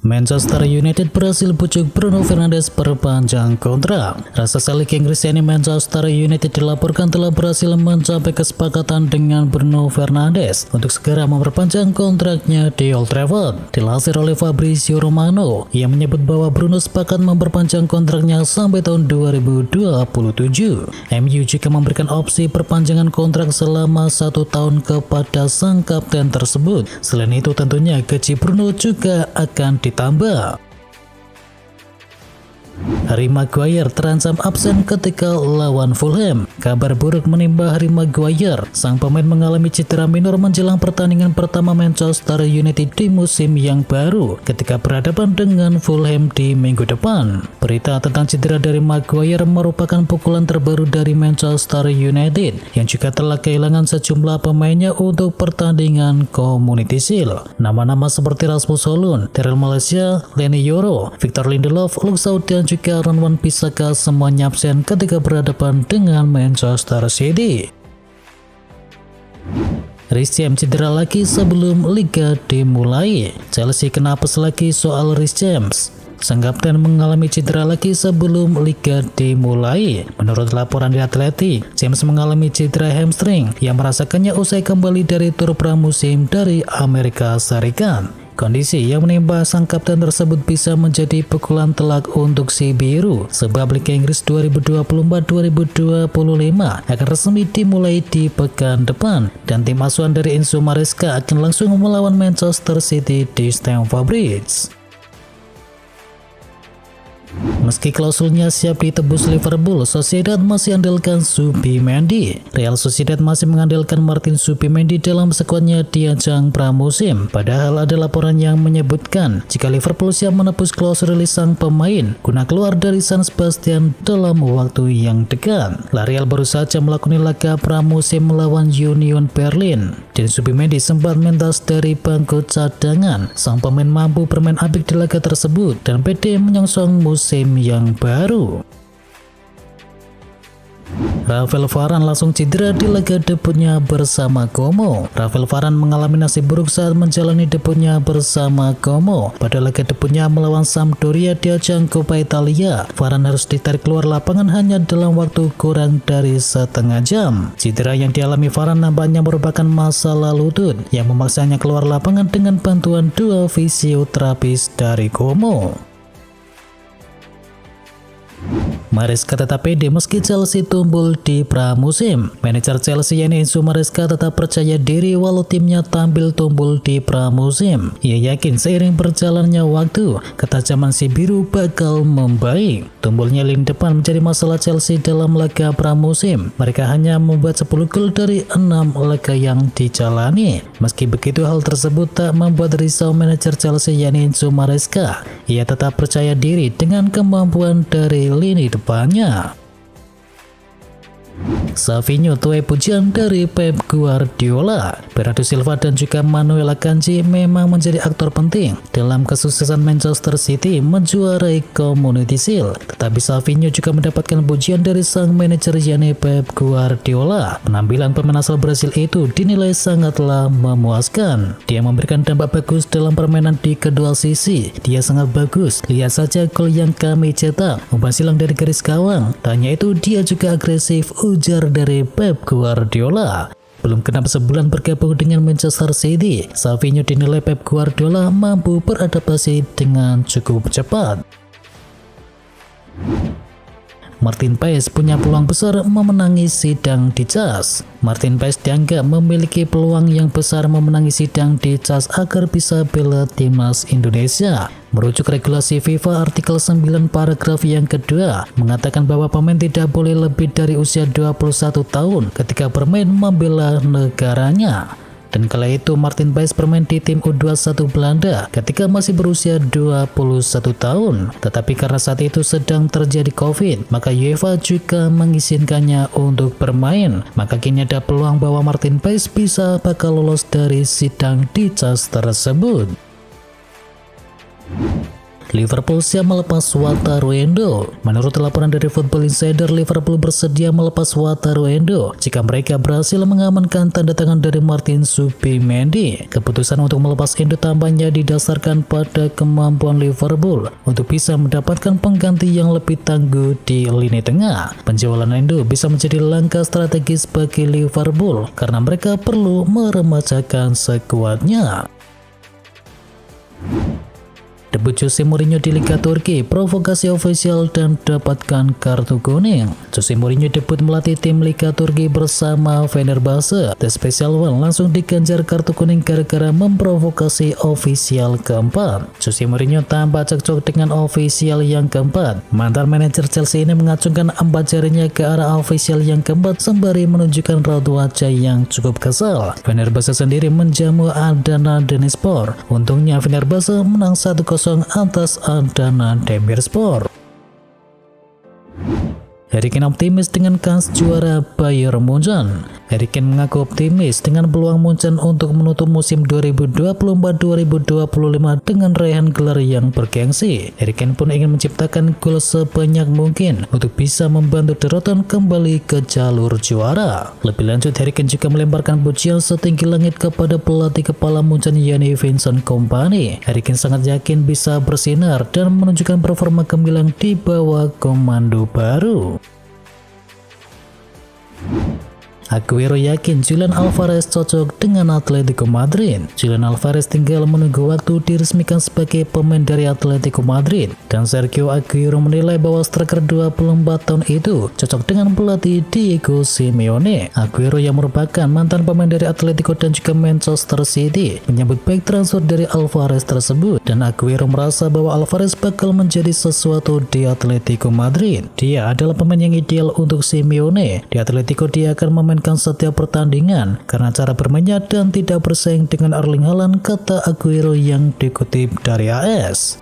Manchester United berhasil bujuk Bruno Fernandes perpanjang kontrak. Raksasa Liga Inggris yakni Manchester United dilaporkan telah berhasil mencapai kesepakatan dengan Bruno Fernandes untuk segera memperpanjang kontraknya di Old Trafford. Dilansir oleh Fabrizio Romano, ia menyebut bahwa Bruno sepakat memperpanjang kontraknya sampai tahun 2027. MU juga memberikan opsi perpanjangan kontrak selama 1 tahun kepada sang kapten tersebut. Selain itu tentunya gaji Bruno juga akan ditambah. Harry Maguire terancam absen ketika lawan Fulham. Kabar buruk menimpa Harry Maguire. Sang pemain mengalami cedera minor menjelang pertandingan pertama Manchester United di musim yang baru ketika berhadapan dengan Fulham di minggu depan. Berita tentang cedera dari Maguire merupakan pukulan terbaru dari Manchester United yang juga telah kehilangan sejumlah pemainnya untuk pertandingan Community Shield. Nama-nama seperti Rasmus Højlund, Tyrell Malacia, Leny Yoro, Victor Lindelof, Luke Shaw dan juga Aaron Wan-Bissaka semuanya absen ketika berhadapan dengan Manchester City. Reece James cedera lagi sebelum Liga dimulai. Chelsea kena apes lagi soal Reece James. Sang kapten mengalami cedera lagi sebelum Liga dimulai. Menurut laporan di Athletic, James mengalami cedera hamstring yang merasakannya usai kembali dari tur pramusim dari Amerika Serikat. Kondisi yang menimpa sang kapten tersebut bisa menjadi pukulan telak untuk si biru, sebab Liga Inggris 2024-2025 akan resmi dimulai di pekan depan dan tim asuhan dari Enzo Maresca akan langsung melawan Manchester City di Stamford Bridge. Meski klausulnya siap ditebus Liverpool, Sociedad masih andalkan Zubimendi. Real Sociedad masih mengandalkan Martin Zubimendi dalam skuadnya di ajang pramusim. Padahal ada laporan yang menyebutkan jika Liverpool siap menebus klausul rilis sang pemain guna keluar dari San Sebastian dalam waktu yang dekat. La Real baru saja melakoni laga pramusim melawan Union Berlin dan Zubimendi sempat mentas dari bangku cadangan. Sang pemain mampu bermain apik di laga tersebut dan pede menyongsong musim yang baru. Rafael Varane langsung cedera di laga debutnya bersama Como. Rafael Varane mengalami nasib buruk saat menjalani debutnya bersama Como. Pada laga debutnya melawan Sampdoria di ajang Coppa Italia, Varane harus ditarik keluar lapangan hanya dalam waktu kurang dari setengah jam. Cedera yang dialami Varane nampaknya merupakan masalah lutut yang memaksanya keluar lapangan dengan bantuan dua fisioterapis dari Como. Maresca tetap pede meski Chelsea tumbul di pramusim. Manajer Chelsea yakni Enzo Maresca tetap percaya diri walau timnya tampil tumbul di pramusim. Ia yakin seiring berjalannya waktu, ketajaman si biru bakal membaik. Tumbulnya lini depan menjadi masalah Chelsea dalam laga pramusim. Mereka hanya membuat 10 gol dari 6 laga yang dijalani. Meski begitu, hal tersebut tak membuat risau manajer Chelsea yakni Enzo Maresca. Ia tetap percaya diri dengan kemampuan dari lini depannya. Savinho tuai pujian dari Pep Guardiola. Bernardo Silva dan juga Manuel Akanji memang menjadi aktor penting dalam kesuksesan Manchester City menjuarai Community Shield. Tetapi Savinho juga mendapatkan pujian dari sang manajer yakni Pep Guardiola. Penampilan pemain asal Brasil itu dinilai sangatlah memuaskan. Dia memberikan dampak bagus dalam permainan di kedua sisi. Dia sangat bagus. Lihat saja gol yang kami cetak, umpan silang dari garis gawang. Tanya itu dia juga agresif, ujar dari Pep Guardiola. Belum genap sebulan bergabung dengan Manchester City, Savinho dinilai Pep Guardiola mampu beradaptasi dengan cukup cepat. Martin Paes punya peluang besar memenangi sidang di CAS. Martin Paes dianggap memiliki peluang yang besar memenangi sidang di CAS agar bisa bela timnas Indonesia. Merujuk regulasi FIFA artikel 9 paragraf yang kedua mengatakan bahwa pemain tidak boleh lebih dari usia 21 tahun ketika bermain membela negaranya. Dan kala itu Martin Paes bermain di tim U21 Belanda ketika masih berusia 21 tahun. Tetapi karena saat itu sedang terjadi COVID, maka UEFA juga mengizinkannya untuk bermain. Maka kini ada peluang bahwa Martin Paes bisa bakal lolos dari sidang di CAS tersebut. Liverpool siap melepas Wataru Endo. Menurut laporan dari Football Insider, Liverpool bersedia melepas Wataru Endo jika mereka berhasil mengamankan tanda tangan dari Martin Zubimendi. Keputusan untuk melepas Endo tampaknya didasarkan pada kemampuan Liverpool untuk bisa mendapatkan pengganti yang lebih tangguh di lini tengah. Penjualan Endo bisa menjadi langkah strategis bagi Liverpool karena mereka perlu meremajakan skuadnya. Debut Jose Mourinho di Liga Turki, provokasi ofisial dan dapatkan kartu kuning. Jose Mourinho debut melatih tim Liga Turki bersama Fenerbahce. The Special One langsung diganjar kartu kuning gara-gara memprovokasi ofisial keempat. Jose Mourinho tampak cekcok dengan ofisial yang keempat. Mantan manajer Chelsea ini mengacungkan 4 jarinya ke arah ofisial yang keempat sembari menunjukkan raut wajah yang cukup kesal. Fenerbahce sendiri menjamu Adana Demirspor. Untungnya Fenerbahce menang 1-0 atas Adana Demirspor. Harry Kane optimis dengan kans juara Bayern Munchen. Harry Kane mengaku optimis dengan peluang Munchen untuk menutup musim 2024-2025 dengan raihan gelar yang bergengsi. Harry Kane pun ingin menciptakan gol sebanyak mungkin untuk bisa membantu Dortmund kembali ke jalur juara. Lebih lanjut, Harry Kane juga melemparkan pujian setinggi langit kepada pelatih kepala Munchen yakni Vincent Kompany. Harry Kane sangat yakin bisa bersinar dan menunjukkan performa gemilang di bawah komando baru. Aguero yakin Julian Alvarez cocok dengan Atletico Madrid. Julian Alvarez tinggal menunggu waktu diresmikan sebagai pemain dari Atletico Madrid. Dan Sergio Aguero menilai bahwa striker 24 tahun itu cocok dengan pelatih Diego Simeone. Aguero yang merupakan mantan pemain dari Atletico dan juga Manchester City menyambut baik transfer dari Alvarez tersebut. Dan Aguero merasa bahwa Alvarez bakal menjadi sesuatu di Atletico Madrid. Dia adalah pemain yang ideal untuk Simeone. Di Atletico dia akan memainkan setiap pertandingan karena cara bermainnya dan tidak bersaing dengan Erling Haaland, kata Aguero yang dikutip dari AS.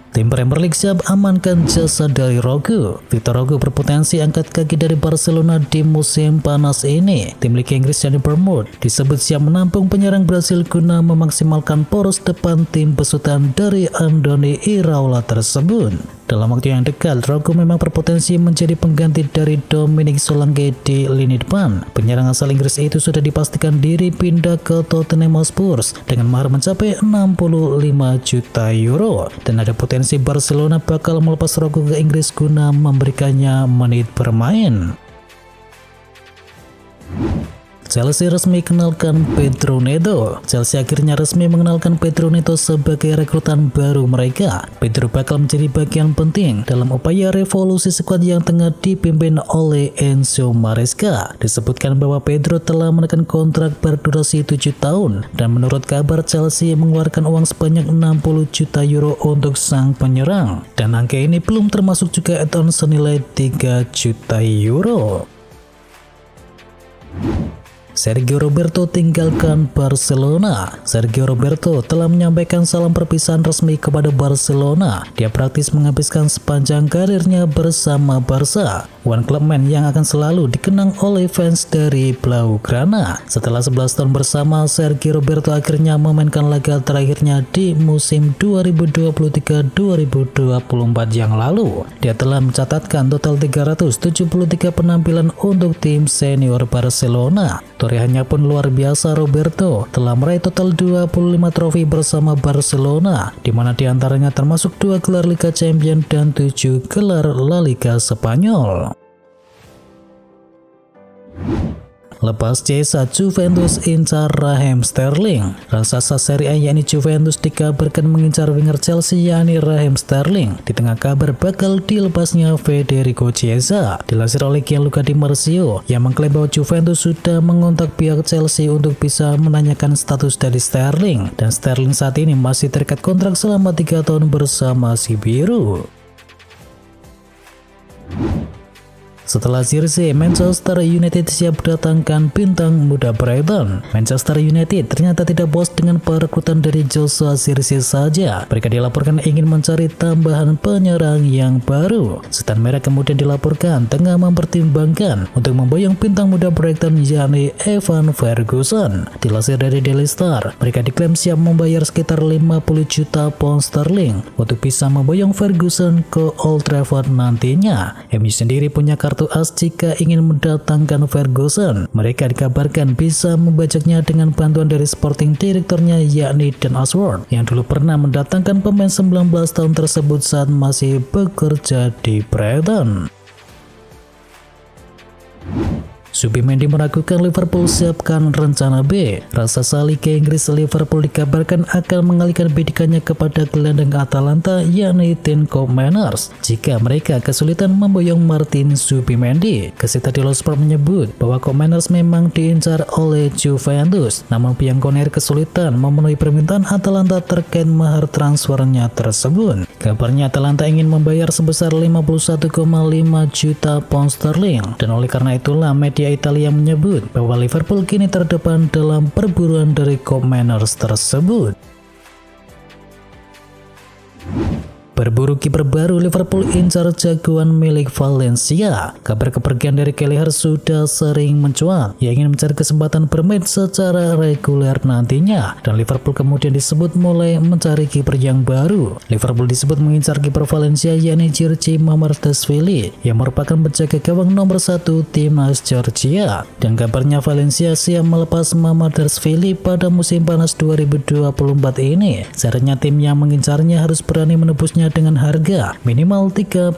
Tim Premier League siap amankan jasa dari Rogo. Victor Rogo berpotensi angkat kaki dari Barcelona di musim panas ini. Tim Liga Inggris yakni Bournemouth disebut siap menampung penyerang Brasil guna memaksimalkan poros depan tim besutan dari Andoni Iraola tersebut. Dalam waktu yang dekat, Rogo memang berpotensi menjadi pengganti dari Dominic Solanke di lini depan. Penyerang asal Inggris itu sudah dipastikan diri pindah ke Tottenham Hotspur dengan mahar mencapai 65 juta euro. Dan ada potensi Barcelona bakal melepas Rogo ke Inggris guna memberikannya menit bermain. Chelsea resmi kenalkan Pedro Neto. Chelsea akhirnya resmi mengenalkan Pedro Neto sebagai rekrutan baru mereka. Pedro bakal menjadi bagian penting dalam upaya revolusi skuad yang tengah dipimpin oleh Enzo Maresca. Disebutkan bahwa Pedro telah menekan kontrak berdurasi 7 tahun dan menurut kabar Chelsea mengeluarkan uang sebanyak 60 juta euro untuk sang penyerang. Dan angka ini belum termasuk juga add-on senilai 3 juta euro. Sergio Roberto tinggalkan Barcelona. Sergio Roberto telah menyampaikan salam perpisahan resmi kepada Barcelona. Dia praktis menghabiskan sepanjang karirnya bersama Barca, one club man yang akan selalu dikenang oleh fans dari Blaugrana. Setelah 11 tahun bersama, Sergio Roberto akhirnya memainkan laga terakhirnya di musim 2023-2024 yang lalu. Dia telah mencatatkan total 373 penampilan untuk tim senior Barcelona. Torehannya pun luar biasa. Roberto telah meraih total 25 trofi bersama Barcelona, di mana diantaranya termasuk 2 gelar Liga Champions dan 7 gelar La Liga Spanyol. Lepas Chiesa, Juventus incar Raheem Sterling. Raksasa Serie A yakni Juventus dikabarkan mengincar winger Chelsea yakni Raheem Sterling. Di tengah kabar bakal dilepasnya Federico Chiesa. Dilansir oleh Gianluca Di Marzio yang mengklaim bahwa Juventus sudah mengontak pihak Chelsea untuk bisa menanyakan status dari Sterling. Dan Sterling saat ini masih terikat kontrak selama 3 tahun bersama si biru. Setelah jersey, Manchester United siap datangkan bintang muda Brighton. Manchester United ternyata tidak puas dengan perekrutan dari Joshua Zirkzee saja. Mereka dilaporkan ingin mencari tambahan penyerang yang baru. Setan Merah kemudian dilaporkan tengah mempertimbangkan untuk memboyong bintang muda Brighton yakni Evan Ferguson. Dilansir dari Daily Star, mereka diklaim siap membayar sekitar 50 juta pound sterling untuk bisa memboyong Ferguson ke Old Trafford nantinya. MU sendiri punya kartu as jika ingin mendatangkan Ferguson. Mereka dikabarkan bisa membajaknya dengan bantuan dari sporting direkturnya yakni Dan Ashworth yang dulu pernah mendatangkan pemain 19 tahun tersebut saat masih bekerja di Brighton. Zubimendi meragukan Liverpool siapkan rencana B. Raksasa Liga Inggris Liverpool dikabarkan akan mengalihkan bidikannya kepada gelandang Atalanta yakni Tim Koopmeiners jika mereka kesulitan memboyong Martin Zubimendi. Gazeta dello Sport menyebut bahwa Koopmeiners memang diincar oleh Juventus, namun Bianconeri kesulitan memenuhi permintaan Atalanta terkait mahar transfernya tersebut. Kabarnya Atalanta ingin membayar sebesar 51,5 juta pound sterling, dan oleh karena itulah media Italia menyebut bahwa Liverpool kini terdepan dalam perburuan dari Koopmeiners tersebut. Berburu kiper baru, Liverpool incar jagoan milik Valencia. Kabar kepergian dari Kelleher sudah sering mencuat. Ia ingin mencari kesempatan bermain secara reguler nantinya, dan Liverpool kemudian disebut mulai mencari kiper yang baru. Liverpool disebut mengincar kiper Valencia yakni Giorgi Mamardashvili yang merupakan penjaga gawang nomor 1 timnas Georgia. Dan kabarnya Valencia siap melepas Mamardashvili pada musim panas 2024 ini. Syaratnya tim yang mengincarnya harus berani menebusnya dengan harga minimal 35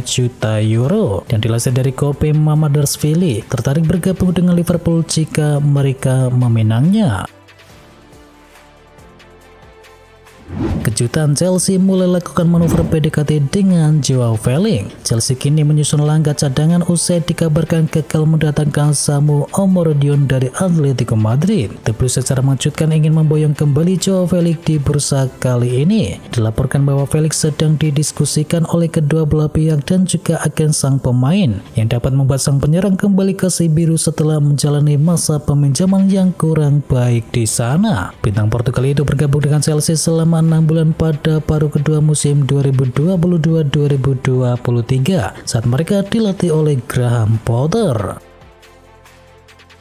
juta euro. Dan dilansir dari Kopi, Mamardashvili tertarik bergabung dengan Liverpool jika mereka meminangnya. Kejutan, Chelsea mulai lakukan manuver PDKT dengan Joao Felix. Chelsea kini menyusun langkah cadangan usai dikabarkan gagal mendatangkan Samu Omorodion dari Atletico Madrid. The Blues secara mengejutkan ingin memboyong kembali Joao Felix di bursa kali ini. Dilaporkan bahwa Felix sedang didiskusikan oleh kedua belah pihak dan juga agen sang pemain yang dapat membuat sang penyerang kembali ke si biru setelah menjalani masa peminjaman yang kurang baik di sana. Bintang Portugal itu bergabung dengan Chelsea selama 6 bulan pada paruh kedua musim 2022-2023 saat mereka dilatih oleh Graham Potter.